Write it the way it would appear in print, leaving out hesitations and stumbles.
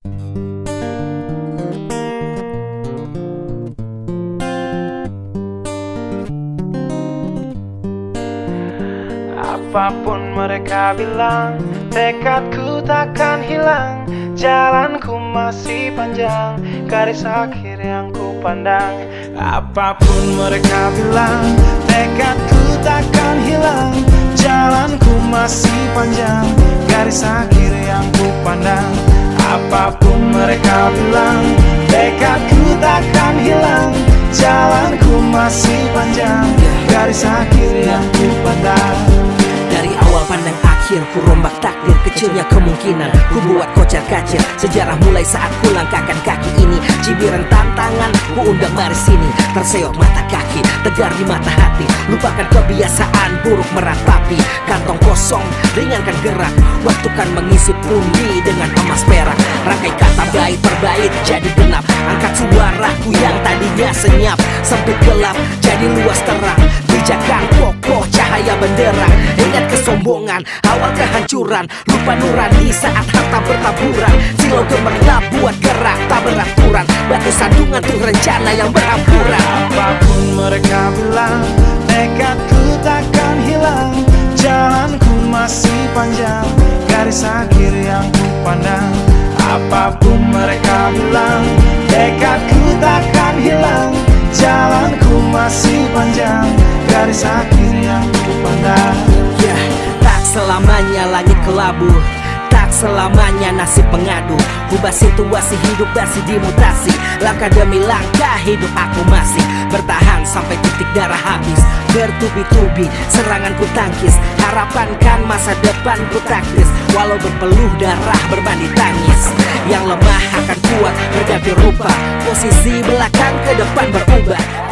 Apapun mereka bilang, tekadku takkan hilang. Jalanku masih panjang, garis akhir yang ku pandang. Apapun mereka bilang, tekadku takkan hilang. Jalanku masih panjang, garis akhir yang ku pandang. Apapun mereka bilang, tekadku takkan hilang. Jalanku masih panjang, garis akhir yang ku pandang. Dari awal pandang akhir, ku rombak takdir. Kecilnya kemungkinan ku buat kocar kacir. Sejarah mulai saat ku langkahkan kaki ini. Cibiran tantangan ku undang mari sini. Terseok mata kaki, tegar di mata hati. Lupakan kebiasaan buruk meratapi. Kantong kosong, ringankan gerak. Waktu kan mengisi pundi dengan emas perak. Rangkai kata bait per bait jadi genap. Angkat suaraku yang tadinya senyap. Sempit gelap jadi luas terang. Pijakan kokoh cahaya benderang. Ingat kesombongan, awal kehancuran. Lupa nurani saat harta bertaburan. Silau gemerlap buat gerak tak beraturan. Batu sandungan tuh rencana yang berampuran. Apapun mereka bilang, tekadku takkan hilang. Jalanku masih panjang, garis akhir yang ku pandang. Apapun mereka bilang, tekadku takkan hilang. Jalanku masih panjang, garis akhir yang ku pandang. Tak selamanya langit kelabu, tak selamanya nasib pengadu. Ubah situasi hidup masih dimutasi. Langkah demi langkah hidup aku masih bertahan sampai titik darah habis. Bertubi-tubi serangan ku tangkis. Harapan kan masa depan ku taktis. Walau berpeluh darah berbanding tangis. Yang lemah akan kuat berganti rupa. Posisi belakang ke depan berubah.